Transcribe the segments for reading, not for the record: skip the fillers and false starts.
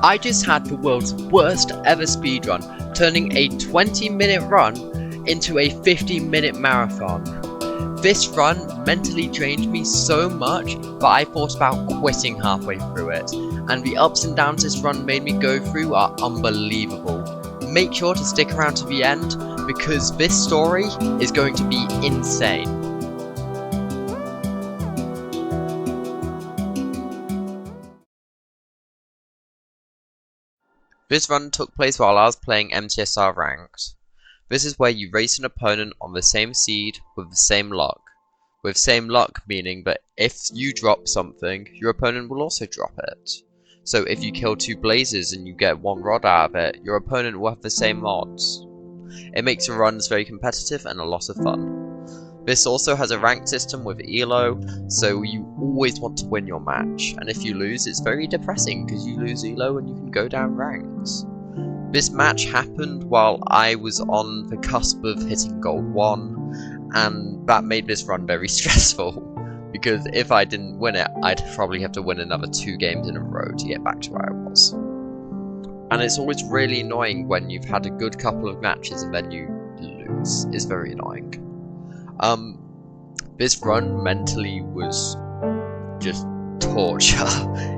I just had the world's worst ever speedrun, turning a 20-minute run into a 50-minute marathon. This run mentally drained me so much that I thought about quitting halfway through it, and the ups and downs this run made me go through are unbelievable. Make sure to stick around to the end, because this story is going to be insane. This run took place while I was playing MTSR Ranked. This is where you race an opponent on the same seed with the same luck. With same luck meaning that if you drop something, your opponent will also drop it. So if you kill 2 blazes and you get 1 rod out of it, your opponent will have the same odds. It makes the runs very competitive and a lot of fun. This also has a ranked system with elo, so you always want to win your match, and if you lose it's very depressing because you lose elo and you can go down ranks. This match happened while I was on the cusp of hitting gold 1, and that made this run very stressful, because if I didn't win it, I'd probably have to win another 2 games in a row to get back to where I was. And it's always really annoying when you've had a good couple of matches and then you lose. It's very annoying. This run mentally was just torture.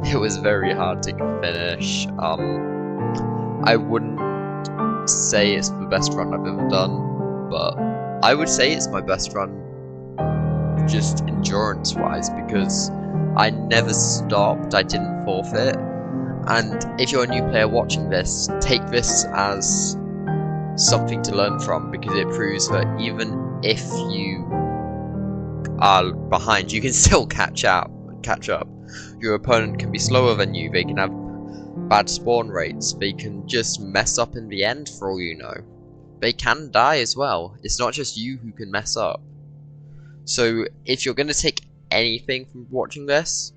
It was very hard to finish. I wouldn't say it's the best run I've ever done, but I would say it's my best run just endurance wise, because I never stopped, I didn't forfeit. And if you're a new player watching this, take this as something to learn from, because it proves that even if you are behind, you can still catch up. Your opponent can be slower than you, they can have bad spawn rates, they can just mess up in the end for all you know. They can die as well, it's not just you who can mess up. So if you're going to take anything from watching this,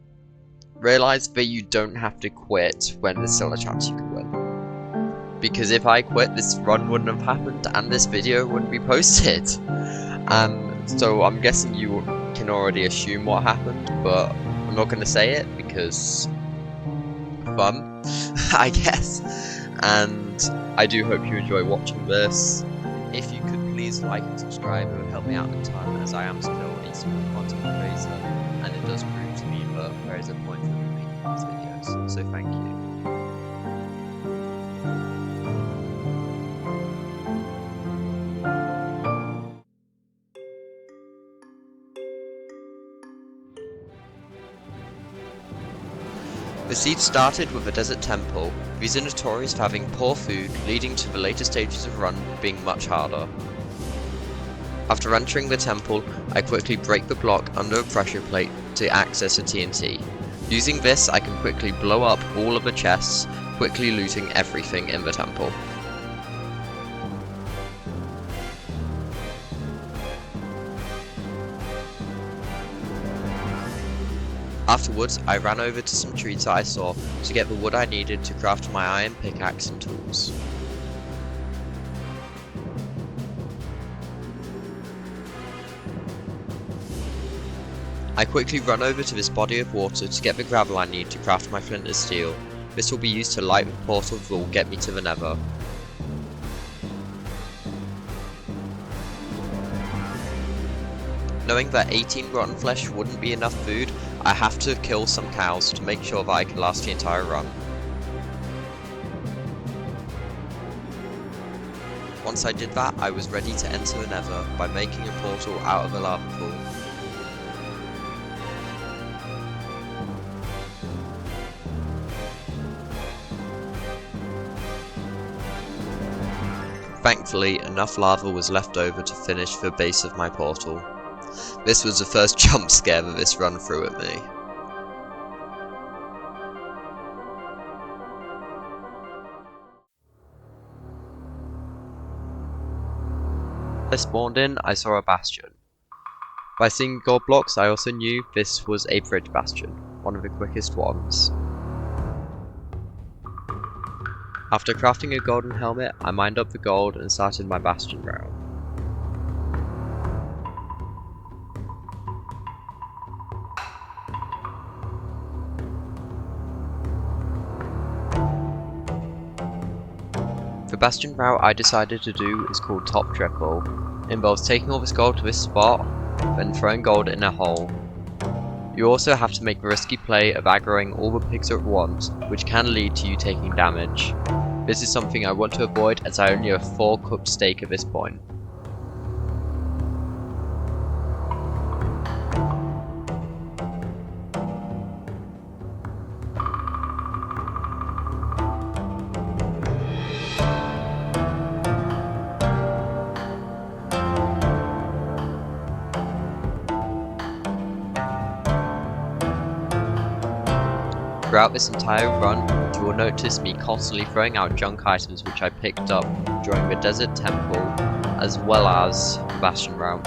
realize that you don't have to quit when there's still a chance you can win. Because if I quit, this run wouldn't have happened and this video wouldn't be posted. So I'm guessing you can already assume what happened, but I'm not going to say it because fun, I guess. And I do hope you enjoy watching this. If you could please like and subscribe, it would help me out a ton, as I am still a small content creator, and it does prove to me that there is a point for me making these videos, so thank you. The siege started with a desert temple. These are notorious for having poor food, leading to the later stages of run being much harder. After entering the temple, I quickly break the block under a pressure plate to access a TNT. Using this, I can quickly blow up all of the chests, quickly looting everything in the temple. Afterwards, I ran over to some trees that I saw to get the wood I needed to craft my iron pickaxe and tools. I quickly run over to this body of water to get the gravel I need to craft my flint and steel. This will be used to light the portal that will get me to the nether. Knowing that 18 rotten flesh wouldn't be enough food, I have to kill some cows to make sure that I can last the entire run. Once I did that, I was ready to enter the nether by making a portal out of the lava pool. Thankfully, enough lava was left over to finish the base of my portal. This was the first jump scare that this run threw at me. I spawned in, I saw a bastion. By seeing gold blocks, I also knew this was a bridge bastion, one of the quickest ones. After crafting a golden helmet, I mined up the gold and started my bastion route. The bastion route I decided to do is called Top Triple. It involves taking all this gold to this spot, then throwing gold in a hole. You also have to make the risky play of aggroing all the pigs at once, which can lead to you taking damage. This is something I want to avoid as I only have 4 cooked steak at this point. Throughout this entire run, you will notice me constantly throwing out junk items which I picked up during the desert temple as well as the bastion route.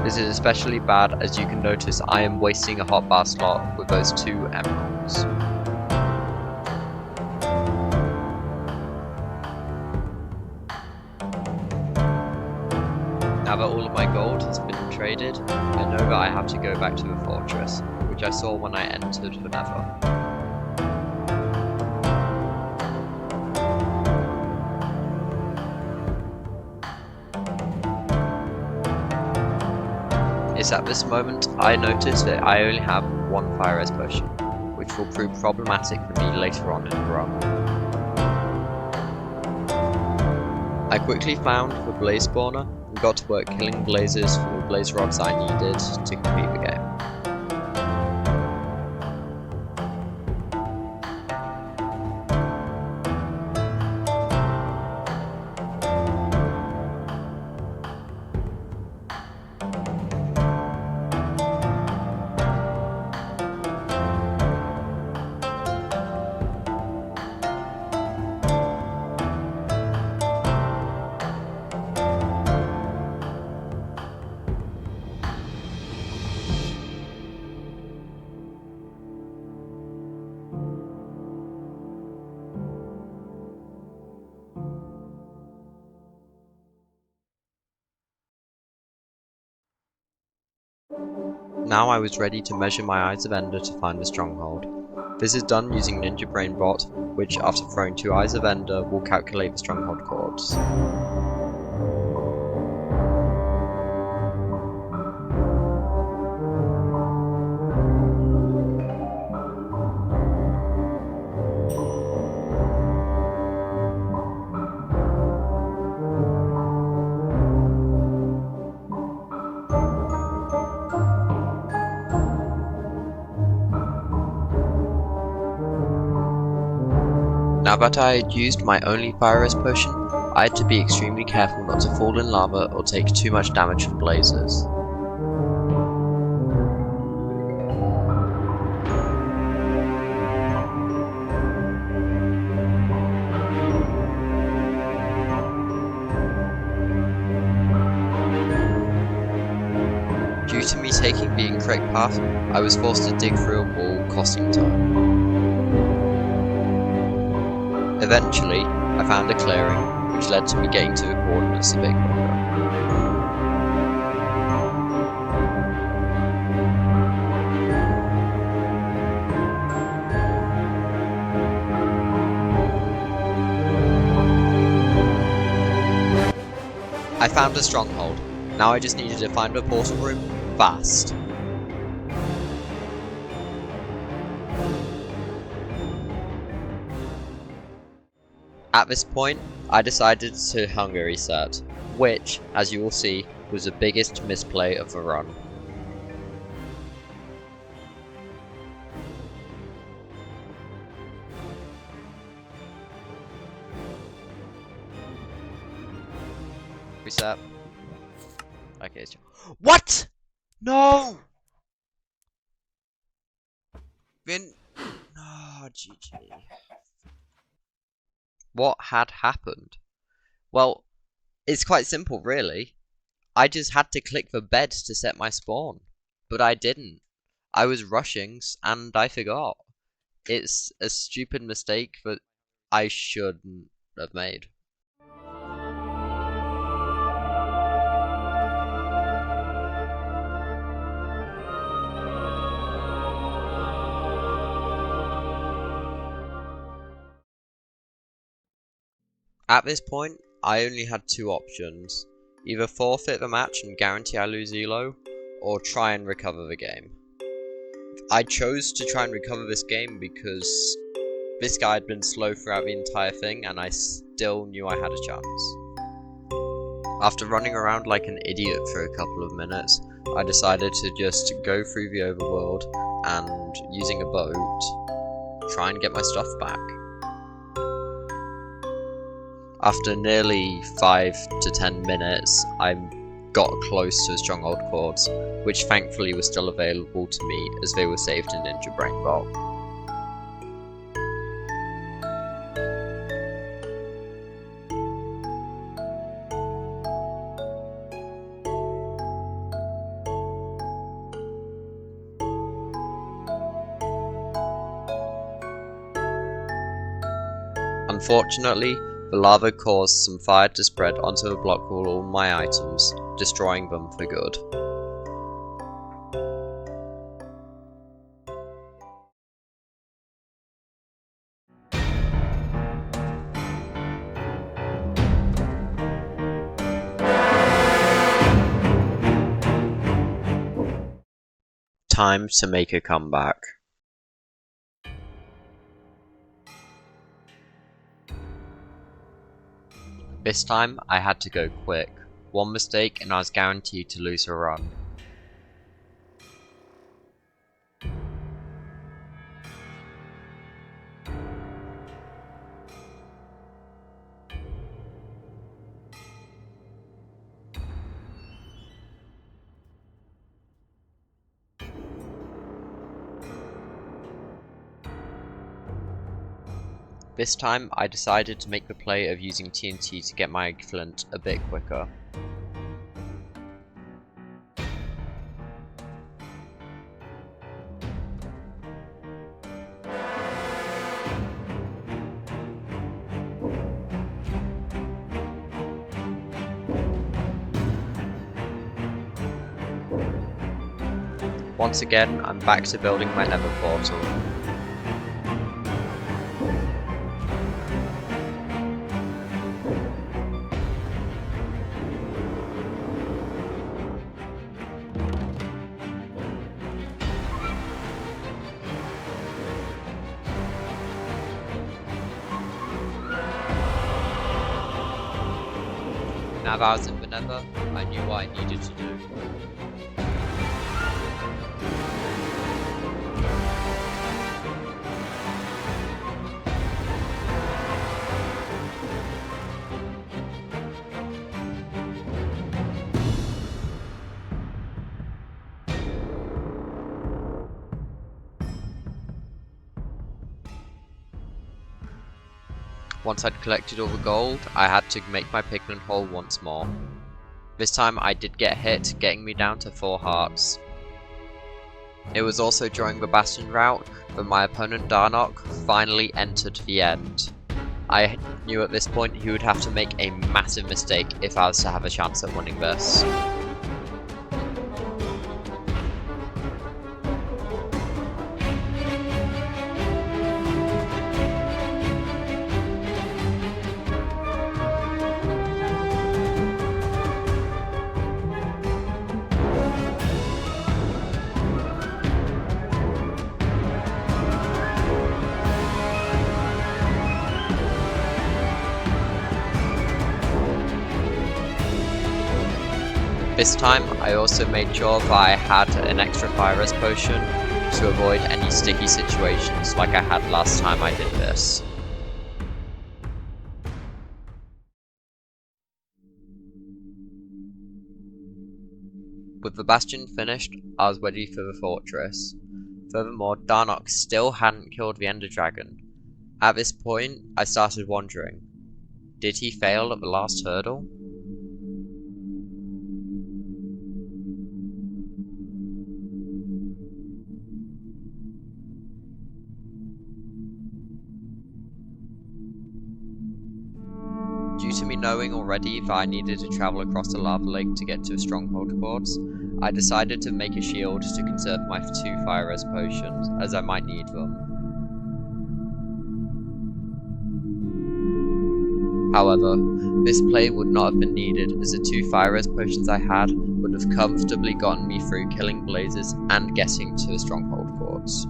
This is especially bad as you can notice I am wasting a hotbar slot with those 2 emeralds. Now that all of my gold has been traded, I know that I have to go back to the fortress, which I saw when I entered the Nether. It's at this moment I notice that I only have 1 fire res potion, which will prove problematic for me later on in the run. I quickly found the blaze spawner and got to work killing blazes for the blaze rods I needed to complete the game. Now I was ready to measure my Eyes of Ender to find the stronghold. This is done using Ninja Brainbot, which after throwing 2 Eyes of Ender will calculate the stronghold coords. Now that I had used my only fire res potion, I had to be extremely careful not to fall in lava or take too much damage from blazes. Due to me taking the incorrect path, I was forced to dig through a wall, costing time. Eventually, I found a clearing, which led to me getting to the coordinates a bit quicker. I found a stronghold. Now I just needed to find a portal room fast. At this point, I decided to hunger reset, which, as you will see, was the biggest misplay of the run. Reset. Okay, what? No! Then, no, GG. What had happened? Well, it's quite simple really. I just had to click the bed to set my spawn. But I didn't. I was rushing and I forgot. It's a stupid mistake that I shouldn't have made. At this point, I only had two options. Either forfeit the match and guarantee I lose elo, or try and recover the game. I chose to try and recover this game because this guy had been slow throughout the entire thing and I still knew I had a chance. After running around like an idiot for a couple of minutes, I decided to just go through the overworld and, using a boat, try and get my stuff back. After nearly 5 to 10 minutes, I got close to the stronghold cords, which thankfully were still available to me as they were saved in Ninja Brain Vault. Unfortunately, the lava caused some fire to spread onto the block with all my items, destroying them for good. Time to make a comeback. This time, I had to go quick. One mistake and I was guaranteed to lose a run. This time, I decided to make the play of using TNT to get my flint a bit quicker. Once again, I'm back to building my nether portal. Now that I was in the nether, I knew what I needed to do. Once I'd collected all the gold, I had to make my pigment hole once more. This time I did get hit, getting me down to 4 hearts. It was also during the bastion route that my opponent didnt finally entered the end. I knew at this point he would have to make a massive mistake if I was to have a chance at winning this. This time, I also made sure that I had an extra fire res potion to avoid any sticky situations like I had last time I did this. With the bastion finished, I was ready for the fortress. Furthermore, didnt still hadn't killed the ender dragon. At this point, I started wondering, did he fail at the last hurdle? Due to me knowing already that I needed to travel across the lava lake to get to the stronghold quartz, I decided to make a shield to conserve my 2 fire res potions, as I might need them. However, this play would not have been needed, as the 2 fire res potions I had would have comfortably gotten me through killing blazes and getting to the stronghold courts.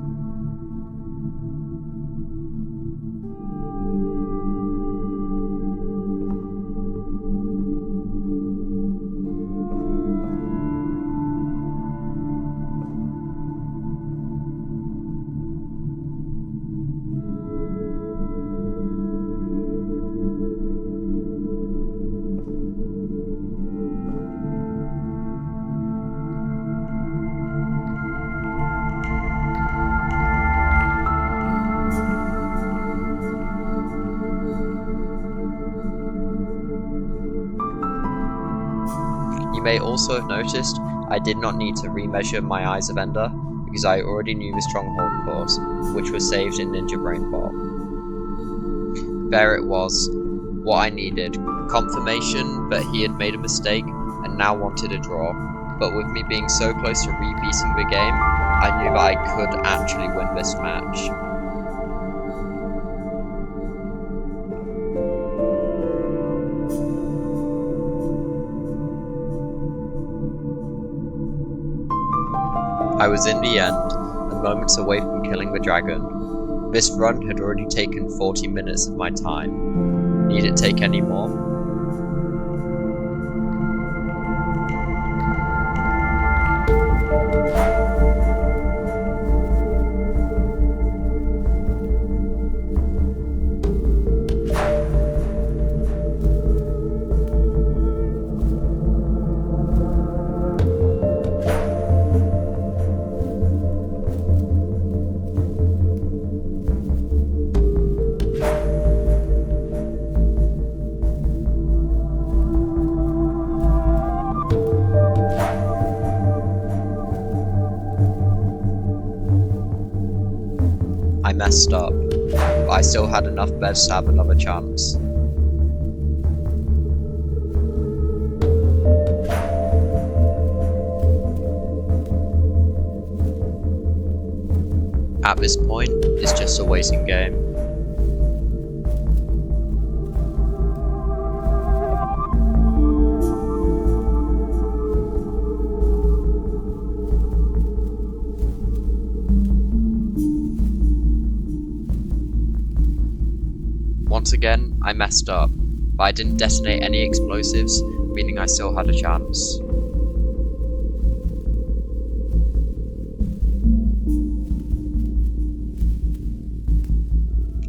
You may also have noticed I did not need to remeasure my Eyes of Ender, because I already knew the Stronghold course, which was saved in Ninja Brainbot. There it was, what I needed, confirmation that he had made a mistake and now wanted a draw, but with me being so close to re-beating the game, I knew that I could actually win this match. I was in the end, and moments away from killing the dragon. This run had already taken 40 minutes of my time. Need it take any more? I messed up, but I still had enough beds to have another chance. At this point, it's just a waiting game. Once again, I messed up, but I didn't detonate any explosives, meaning I still had a chance.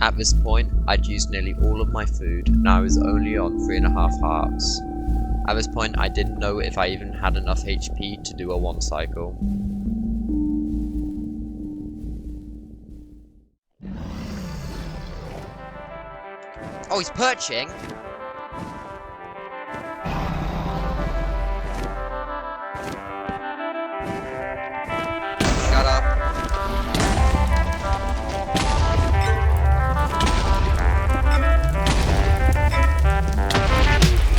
At this point, I'd used nearly all of my food, and I was only on 3.5 hearts. At this point, I didn't know if I even had enough HP to do a 1 cycle. Oh, he's perching! Shut up.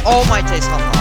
Oh my days, haha.